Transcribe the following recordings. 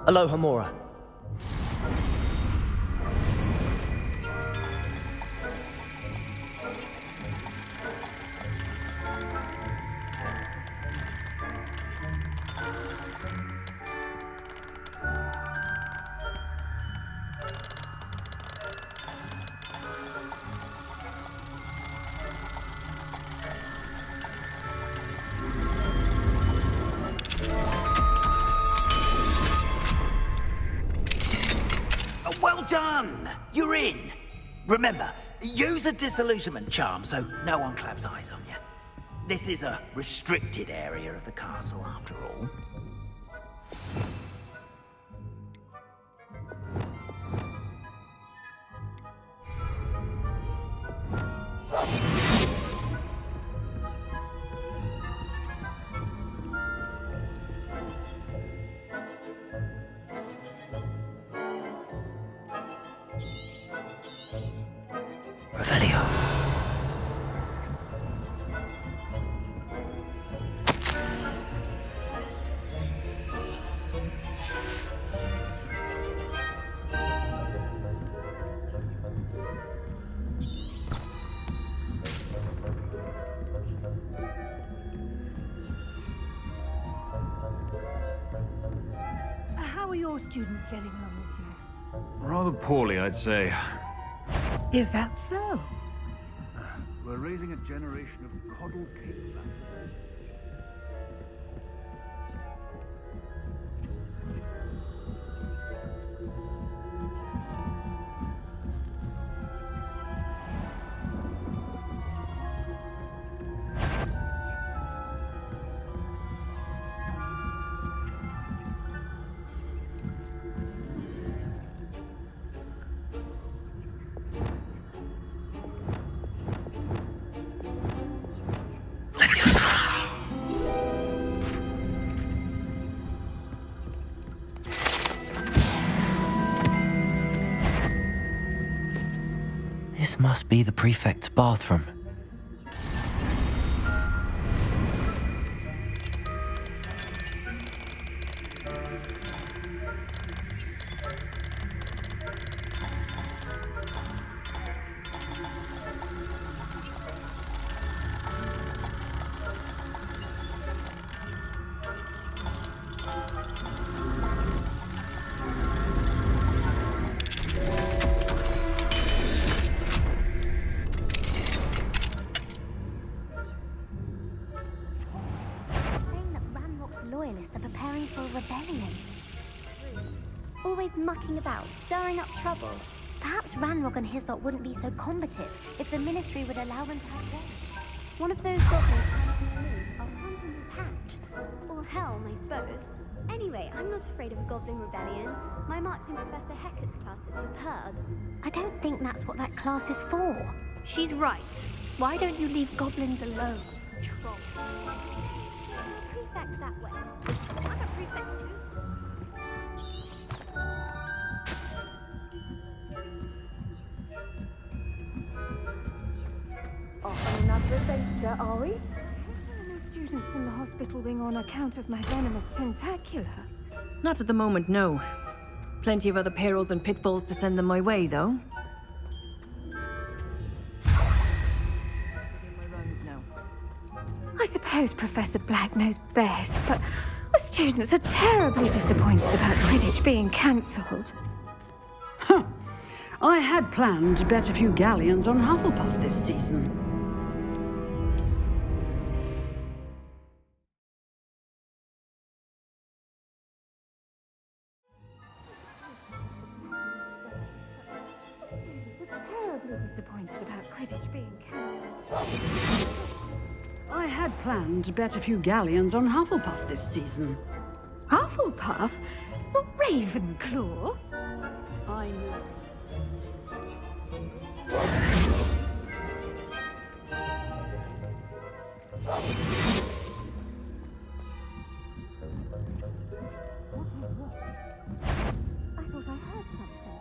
Aloha Mora. Well done! You're in! Remember, use a disillusionment charm so no one claps eyes on you. This is a restricted area of the castle, after all. Revelio. How are your students getting on this year? Rather poorly, I'd say. Is that so? We're raising a generation of coddle people. This must be the prefect's bathroom. Loyalists are preparing for a rebellion. Always mucking about, stirring up trouble. Perhaps Ranrock and his lot wouldn't be so combative if the Ministry would allow them to have way. One of those goblins I'll hunt and catch. Or helm, I suppose. Anyway, I'm not afraid of a goblin rebellion. My marks in Professor Hecat's class are superb. I don't think that's what that class is for. She's right. Why don't you leave goblins alone, troll? Prefect that way. I'm a prefect too. Off on another adventure, are we? There are no students in the hospital wing on account of my venomous tentacula. Not at the moment, no. Plenty of other perils and pitfalls to send them my way, though. I suppose Professor Black knows best, but the students are terribly disappointed about Quidditch being cancelled. Huh. I had planned to bet a few galleons on Hufflepuff this season. Terribly disappointed about Quidditch being cancelled. I had planned to bet a few galleons on Hufflepuff this season. Hufflepuff? Not Ravenclaw? I know. I thought I heard something.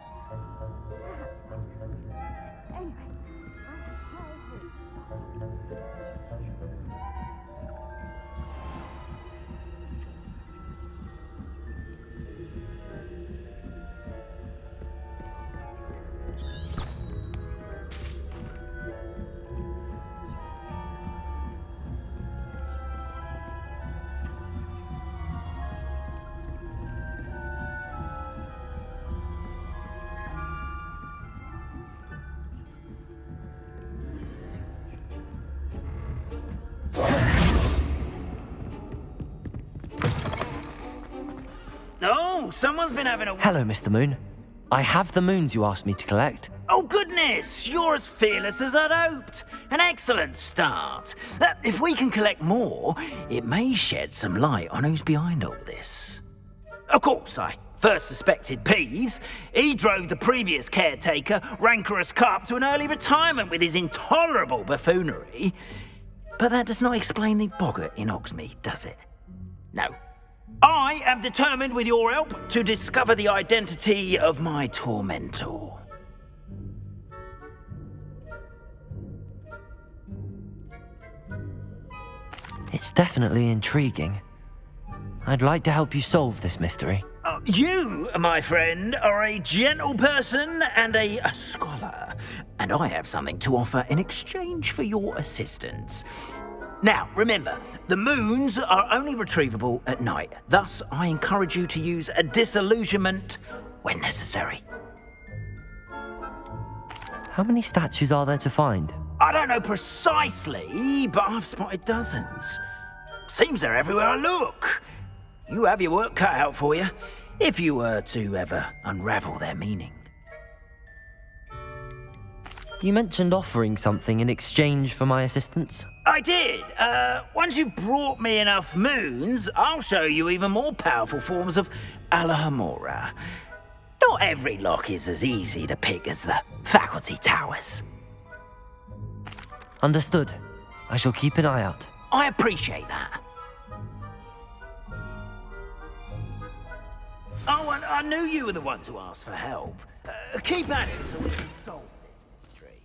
Anyway, I have high hopes. Oh, someone's been having a... Hello, Mr. Moon. I have the moons you asked me to collect. Oh, goodness! You're as fearless as I'd hoped. An excellent start. If we can collect more, it may shed some light on who's behind all this. Of course, I first suspected Peeves. He drove the previous caretaker, Rancorous Carp, to an early retirement with his intolerable buffoonery. But that does not explain the boggart in Hogsmeade, does it? No. I am determined, with your help, to discover the identity of my tormentor. It's definitely intriguing. I'd like to help you solve this mystery. You, my friend, are a gentle person and a scholar, and I have something to offer in exchange for your assistance. Now, remember, the moons are only retrievable at night. Thus, I encourage you to use a disillusionment when necessary. How many statues are there to find? I don't know precisely, but I've spotted dozens. Seems they're everywhere I look. You have your work cut out for you, if you were to ever unravel their meaning. You mentioned offering something in exchange for my assistance. I did. Once you've brought me enough moons, I'll show you even more powerful forms of Alohomora. Not every lock is as easy to pick as the faculty towers. Understood. I shall keep an eye out. I appreciate that. Oh, and I knew you were the one to ask for help. Keep at it so we can solve this mystery.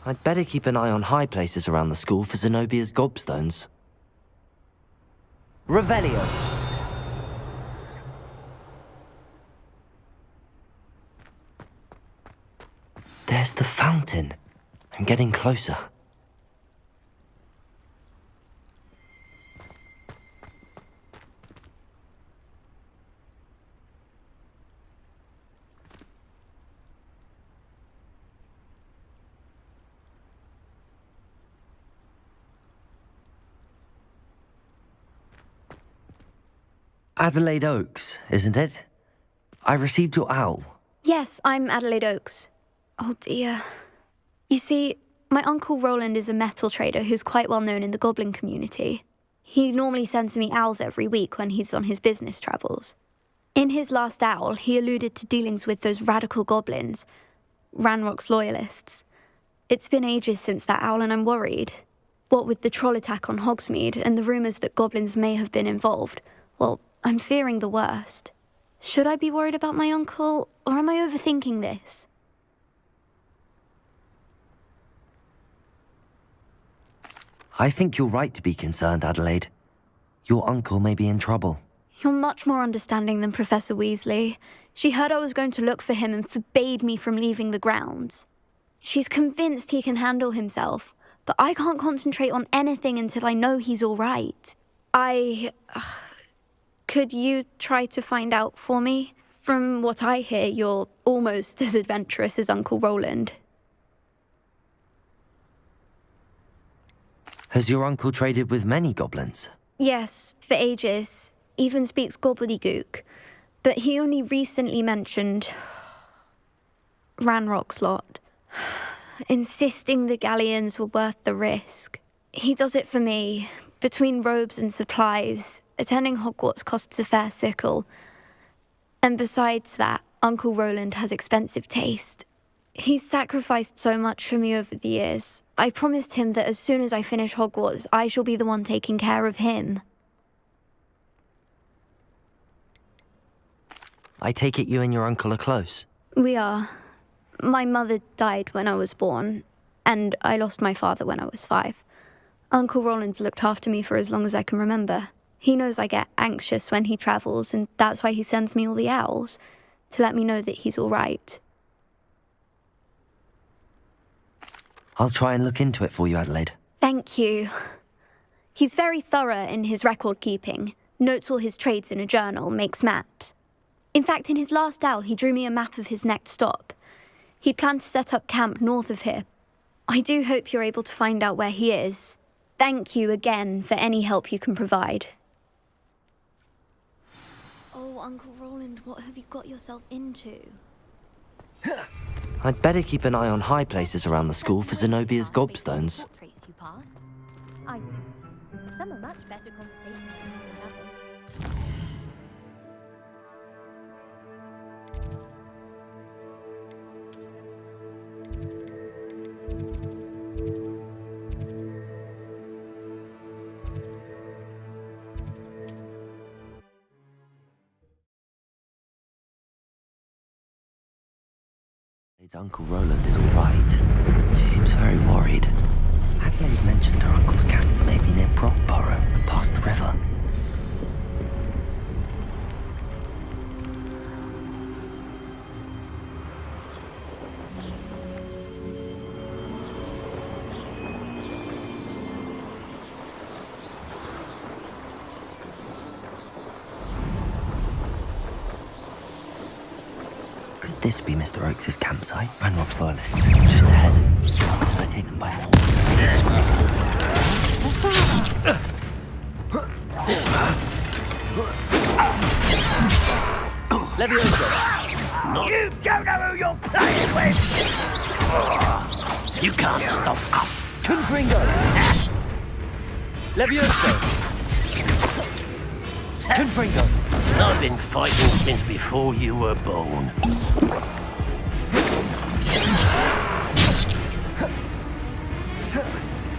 I'd better keep an eye on high places around the school for Zenobia's gobstones. Revelio! There's the fountain. I'm getting closer. Adelaide Oaks, isn't it? I received your owl. Yes, I'm Adelaide Oaks. Oh dear. You see, my Uncle Roland is a metal trader who's quite well known in the goblin community. He normally sends me owls every week when he's on his business travels. In his last owl, he alluded to dealings with those radical goblins, Ranrock's loyalists. It's been ages since that owl and I'm worried. What with the troll attack on Hogsmeade and the rumours that goblins may have been involved, well, I'm fearing the worst. Should I be worried about my uncle, or am I overthinking this? I think you're right to be concerned, Adelaide. Your uncle may be in trouble. You're much more understanding than Professor Weasley. She heard I was going to look for him and forbade me from leaving the grounds. She's convinced he can handle himself, but I can't concentrate on anything until I know he's all right. Could you try to find out for me? From what I hear, you're almost as adventurous as Uncle Roland. Has your uncle traded with many goblins? Yes, for ages. Even speaks gobbledygook. But he only recently mentioned Ranrock's lot, insisting the galleons were worth the risk. He does it for me. Between robes and supplies, attending Hogwarts costs a fair sickle. And besides that, Uncle Roland has expensive taste. He's sacrificed so much for me over the years. I promised him that as soon as I finish Hogwarts, I shall be the one taking care of him. I take it you and your uncle are close. We are. My mother died when I was born, and I lost my father when I was 5. Uncle Roland's looked after me for as long as I can remember. He knows I get anxious when he travels, and that's why he sends me all the owls, to let me know that he's all right. I'll try and look into it for you, Adelaide. Thank you. He's very thorough in his record keeping, notes all his trades in a journal, makes maps. In fact, in his last owl, he drew me a map of his next stop. He'd planned to set up camp north of here. I do hope you're able to find out where he is. Thank you again for any help you can provide. Oh, Uncle Roland, what have you got yourself into? I'd better keep an eye on high places around the school for Zenobia's gobstones. Portraits you pass. I do. Some are much better conversations than others. Adelaide's Uncle Roland is all right. She seems very worried. Adelaide mentioned her uncle's camp may be near Brockborough, past the river. Could this be Mr. Oakes' campsite? Ranrock's loyalists, just ahead. Should I take them by force and make a Leviosa! You don't know who you're playing with! You can't stop us! Confringo! Leviosa! Confringo! I've been fighting since before you were born.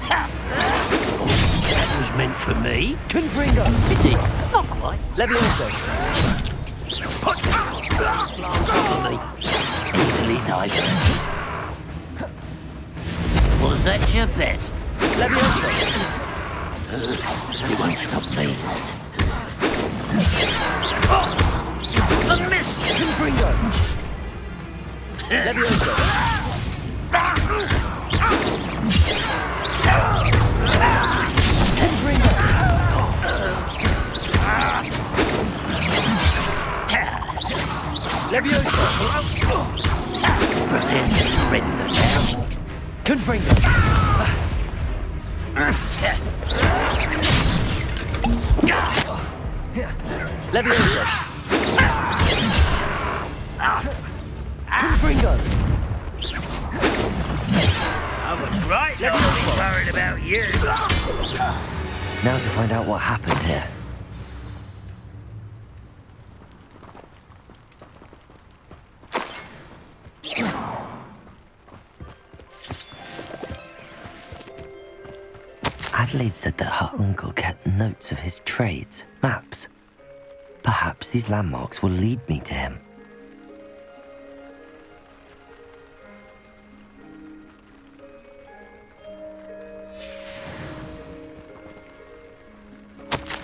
That was meant for me. Confringo! Pity. Not quite. Leviosa! Probably. Easily diverted. Was that your best? Leviosa! You won't stop me. A miss! Confringo! Leviosa! Confringo! Leviosa! Pretend to surrender now. Confringo! Leviosa! Confringo! I was right not to be worried about you. Now to find out what happened here. Adelaide said that her uncle kept notes of his trades, maps. Perhaps these landmarks will lead me to him.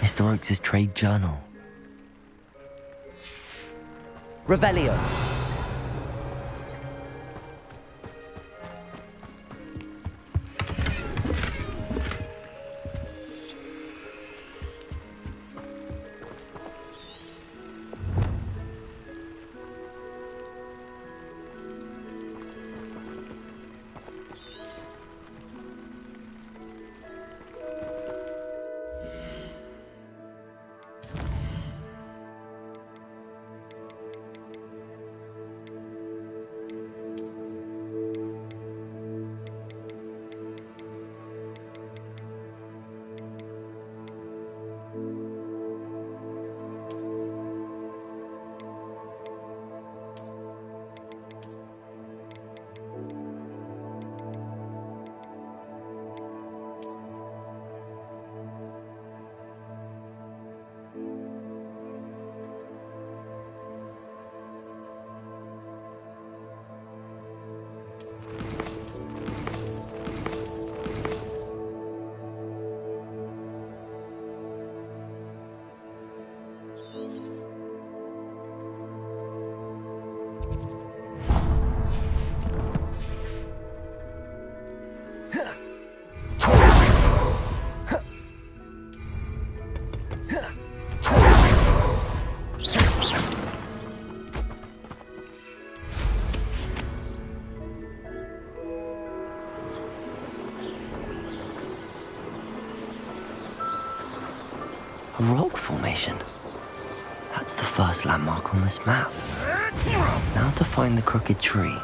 Mr. Oakes' trade journal. Revelio. A rock formation. That's the first landmark on this map. Now to find the crooked tree.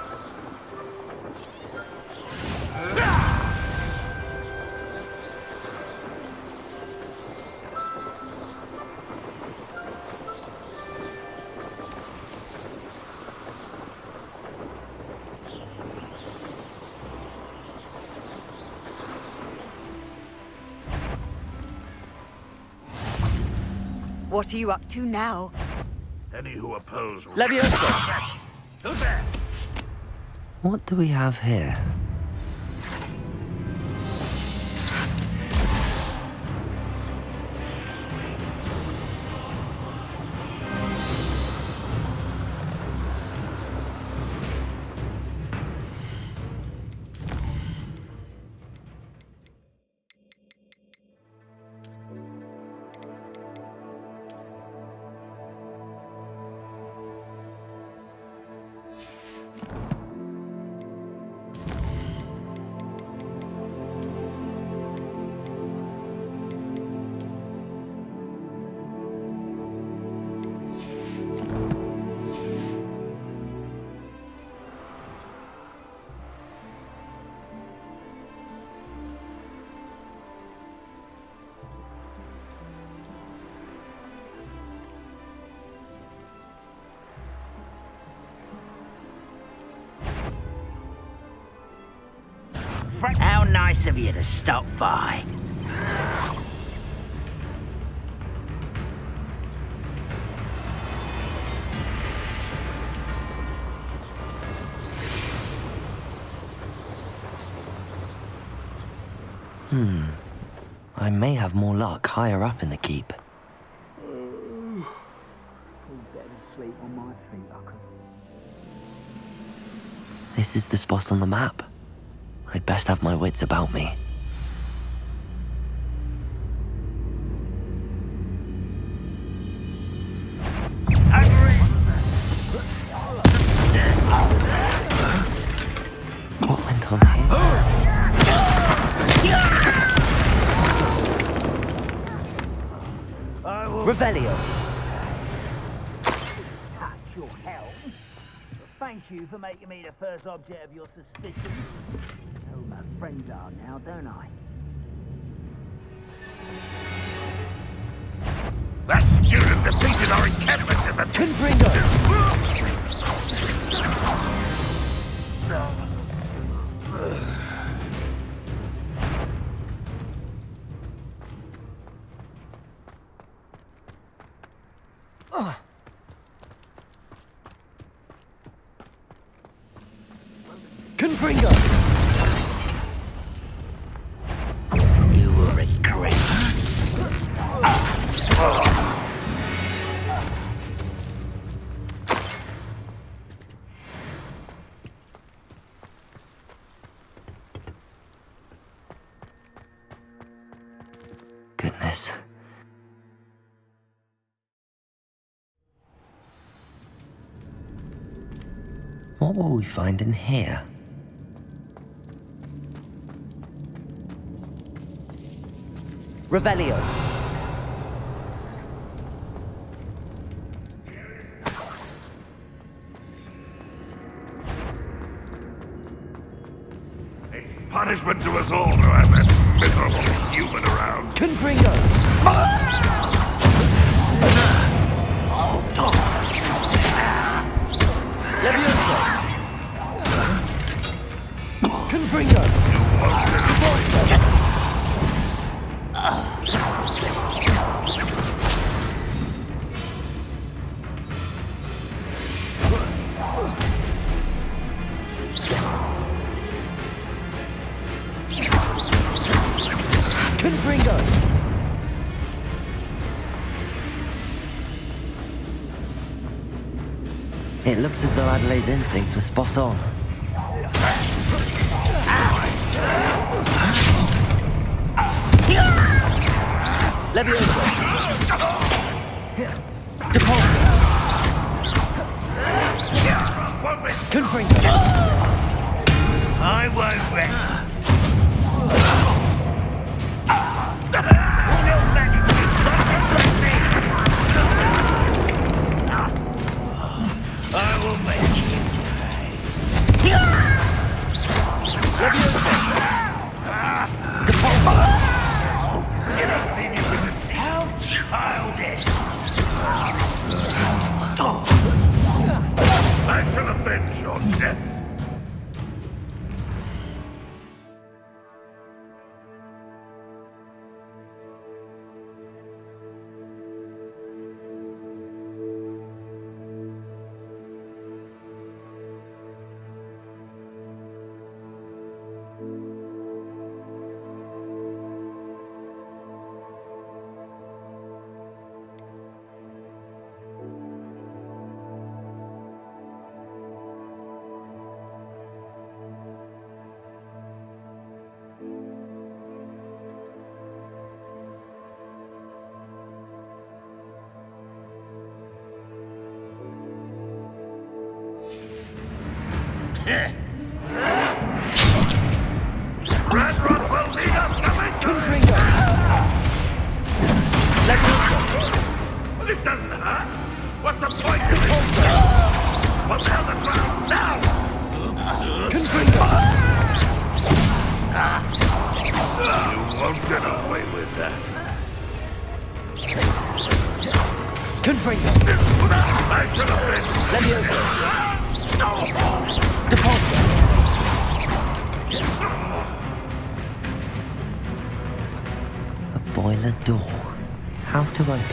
What are you up to now? Any who oppose... Leviosa! Who's there? What do we have here? How nice of you to stop by. I may have more luck higher up in the keep. This is the spot on the map. I'd best have my wits about me. What went on here? Revelio! Touch your helm. Thank you for making me the first object of your suspicion. I know who my friends are now, don't I? That student defeated our encampment in the... Confringo! Confringo! You will regret. Goodness. What will we find in here? Revelio! It's punishment to us all to have that miserable human around. Confringo! Leviosa! Confringo! Confringo! It looks as though Adelaide's instincts were spot on. Leviosa! Depulso! Confringo! I won't rest. I will make you pay. Leviosa! Depulso! How childish! I shall avenge your death. Ranrock will lead us to victory! Confringo! Leviosa! Well, this doesn't hurt. What's the point of it? Well, down the ground now! Confringo! You won't get away with that. Confringo! I shall avenge Leviosa! Depulso! A boiler door. How to open it?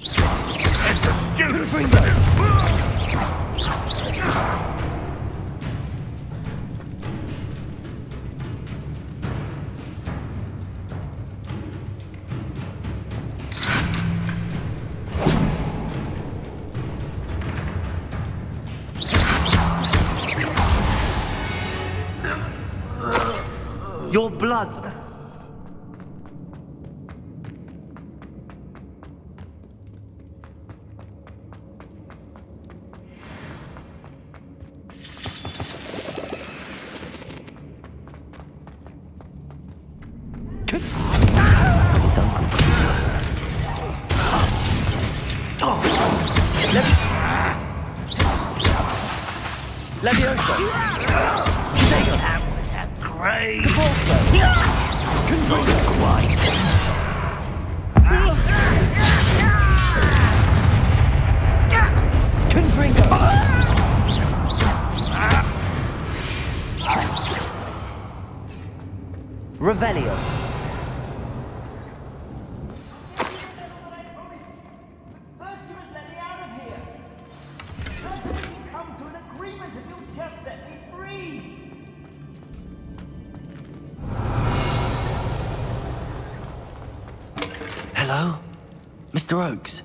It's a stupid Confringo! Your blood. It's Uncle Cooper. Leviosa! That was a great. Depulso! Confringo! Confringo! Revelio! First you must let me out of here. First we can come to an agreement and you'll just set me free. Hello? Mr. Oakes?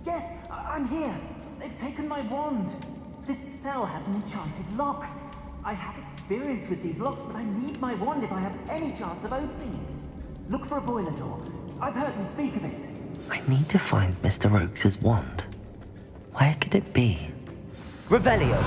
Yes, I'm here. They've taken my wand. This cell has an enchanted lock. I have experience with these locks, but I need my wand if I have any chance of opening it. Look for a boiler door. I've heard them speak of it. I need to find Mr. Oakes' wand. Where could it be? Revelio!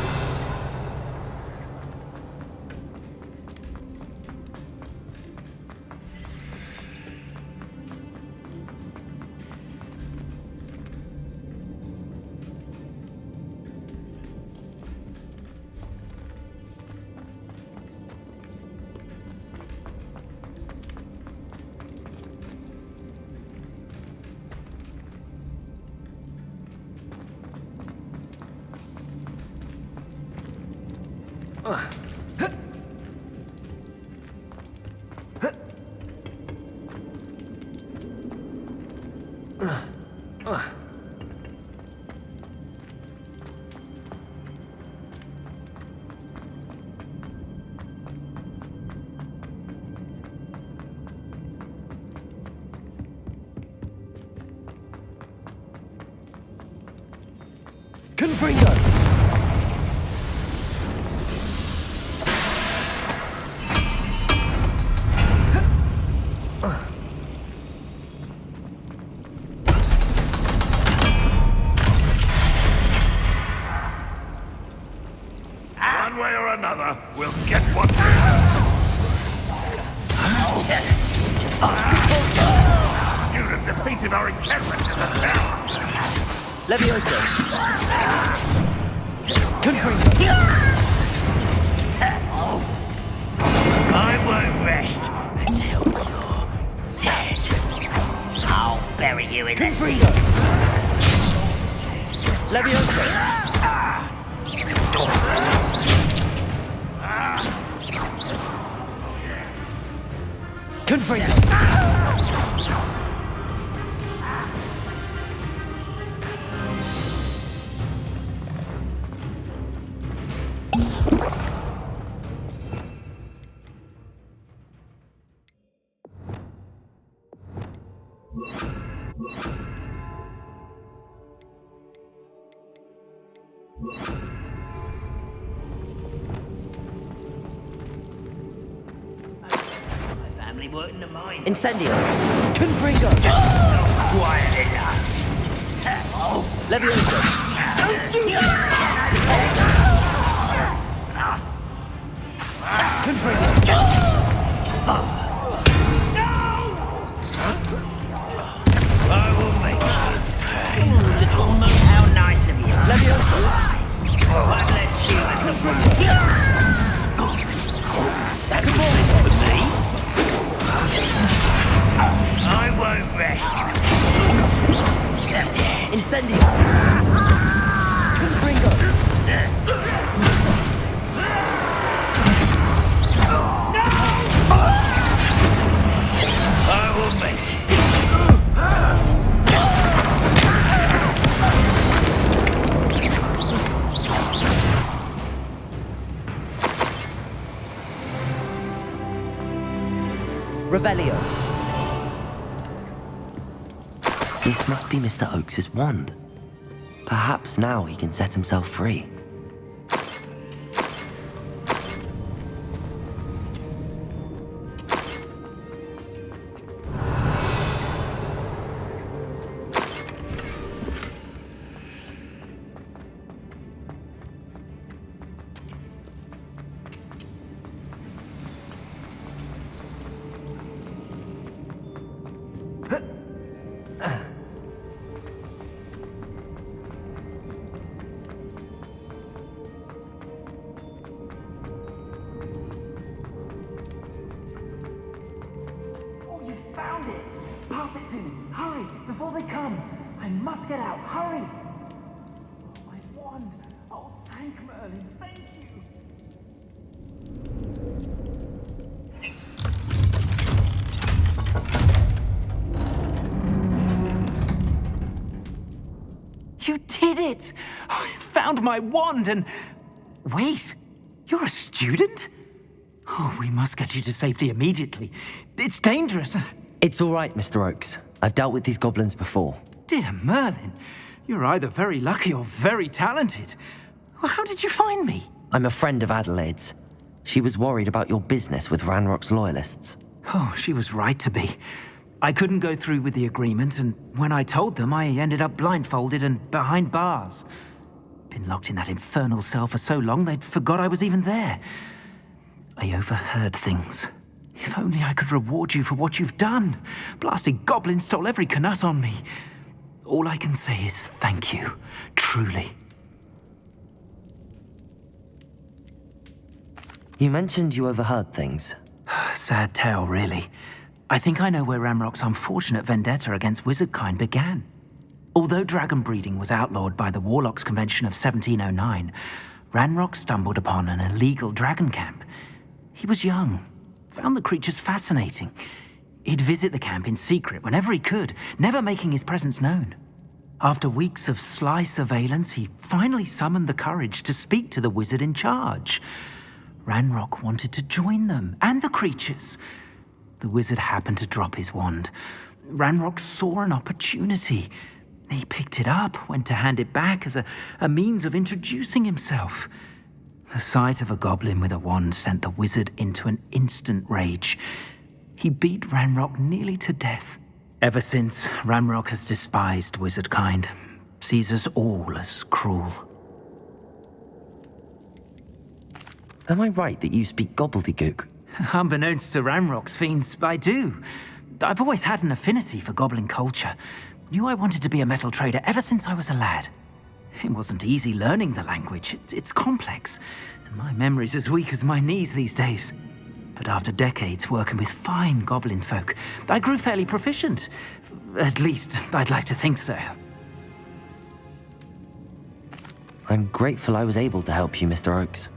Confringo! One way or another, we'll get what we You'd have defeated our encampment in the town. Levioso! Confringo! I won't rest until you're dead. I'll bury you in Confringo! Levioso! Confringo! family work in the mine. Incendio! Confringo! Quiet enough. Levioso! Confringo! I will make you pay. Little moon, how nice of you. Levioso! One less human to fight. That's all for me. I won't rest. Incendio! Confringo! I will make it. Revelio. This must be Mr. Oakes's wand. Perhaps now he can set himself free. Found it! Pass it to me! Hurry! Before they come! I must get out! Hurry! My wand! Oh, thank Merlin! Thank you! You did it! I found my wand and... Wait! You're a student? Oh, we must get you to safety immediately. It's dangerous. It's all right, Mr. Oakes. I've dealt with these goblins before. Dear Merlin, you're either very lucky or very talented. Well, how did you find me? I'm a friend of Adelaide's. She was worried about your business with Ranrock's loyalists. Oh, she was right to be. I couldn't go through with the agreement, and when I told them, I ended up blindfolded and behind bars. Been locked in that infernal cell for so long, they'd forgot I was even there. I overheard things. If only I could reward you for what you've done. Blasted goblin stole every canut on me. All I can say is thank you, truly. You mentioned you overheard things. Sad tale, really. I think I know where Ranrock's unfortunate vendetta against wizardkind began. Although dragon breeding was outlawed by the Warlocks Convention of 1709, Ranrock stumbled upon an illegal dragon camp. He was young, found the creatures fascinating. He'd visit the camp in secret whenever he could, never making his presence known. After weeks of sly surveillance, he finally summoned the courage to speak to the wizard in charge. Ranrock wanted to join them, and the creatures. The wizard happened to drop his wand. Ranrock saw an opportunity. He picked it up, went to hand it back as a means of introducing himself. The sight of a goblin with a wand sent the wizard into an instant rage. He beat Ranrock nearly to death. Ever since, Ranrock has despised wizard kind, sees us all as cruel. Am I right that you speak gobbledygook? Unbeknownst to Ranrock's fiends, I do. I've always had an affinity for goblin culture. Knew I wanted to be a metal trader ever since I was a lad. It wasn't easy learning the language. It's complex, and my memory's as weak as my knees these days. But after decades working with fine goblin folk, I grew fairly proficient. At least, I'd like to think so. I'm grateful I was able to help you, Mr. Oakes.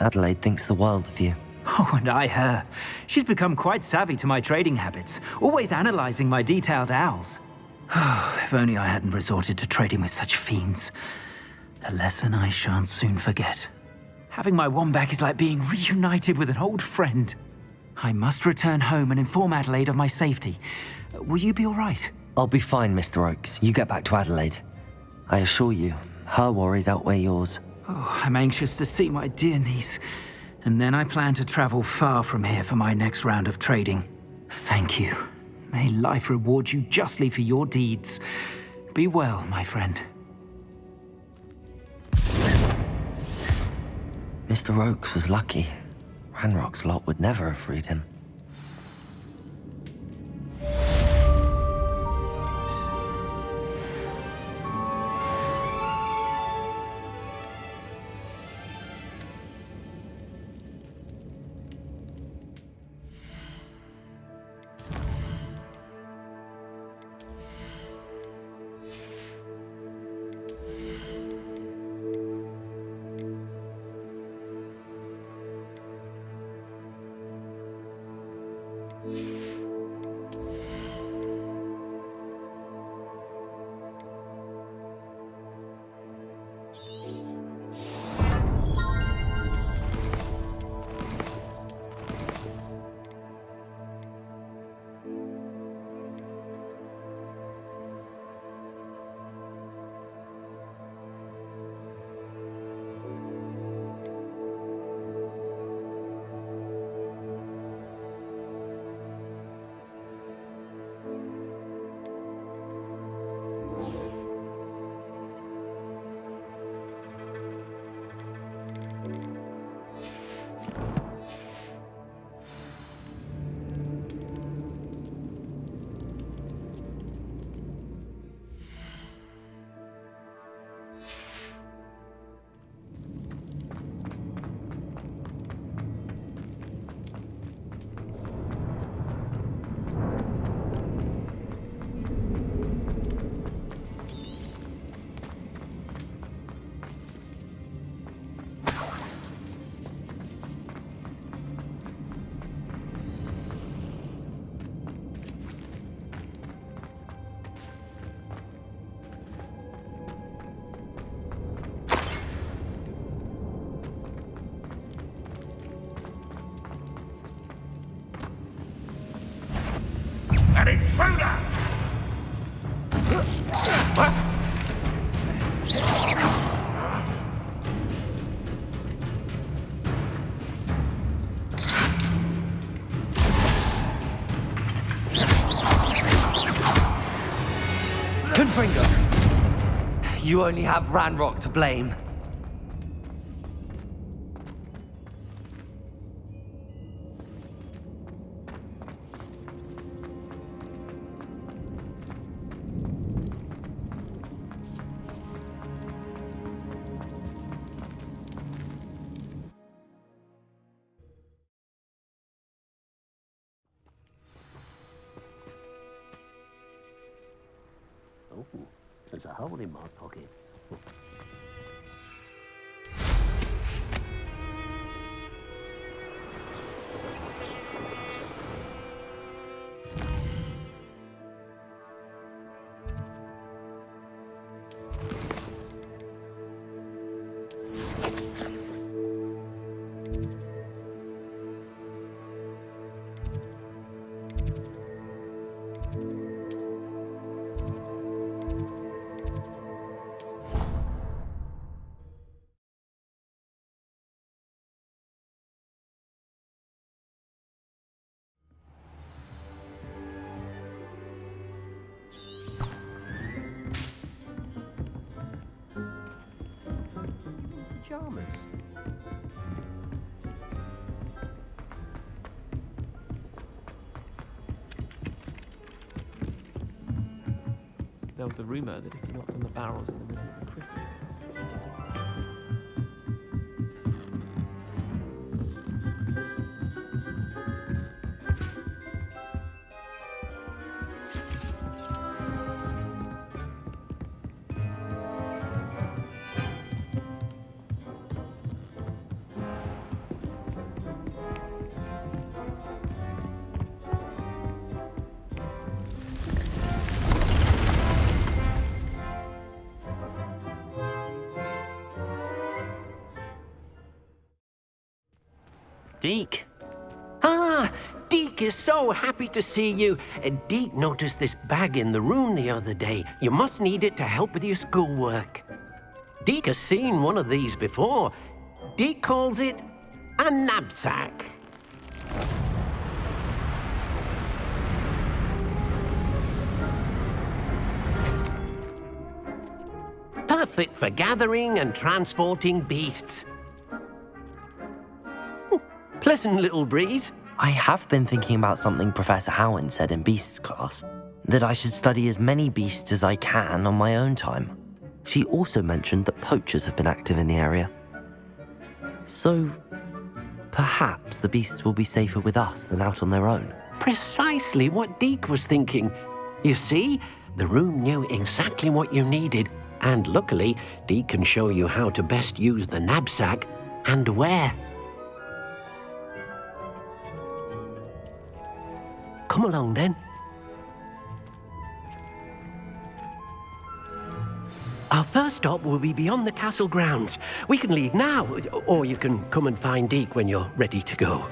Adelaide thinks the world of you. Oh, and I her. She's become quite savvy to my trading habits, always analyzing my detailed owls. If only I hadn't resorted to trading with such fiends. A lesson I shan't soon forget. Having my wand back is like being reunited with an old friend. I must return home and inform Adelaide of my safety. Will you be all right? I'll be fine, Mr. Oakes. You get back to Adelaide. I assure you, her worries outweigh yours. Oh, I'm anxious to see my dear niece. And then I plan to travel far from here for my next round of trading. Thank you. May life reward you justly for your deeds. Be well, my friend. Mr. Oakes was lucky. Ranrock's lot would never have freed him. An intruder! Confringo! You only have Ranrock to blame. Oh, there's a hole in my pocket. pajamas. There was a rumour that if you knocked on the barrels in the middle of the Christmas. Deke! Ah, Deke is so happy to see you. Deke noticed this bag in the room the other day. You must need it to help with your schoolwork. Deke has seen one of these before. Deke calls it a knapsack. Perfect for gathering and transporting beasts. Pleasant little breeze. I have been thinking about something Professor Howin said in Beasts class, that I should study as many beasts as I can on my own time. She also mentioned that poachers have been active in the area. So, perhaps the beasts will be safer with us than out on their own. Precisely what Deke was thinking. You see, the room knew exactly what you needed, and luckily, Deke can show you how to best use the knapsack and where. Come along then. Our first stop will be beyond the castle grounds. We can leave now, or you can come and find Deke when you're ready to go.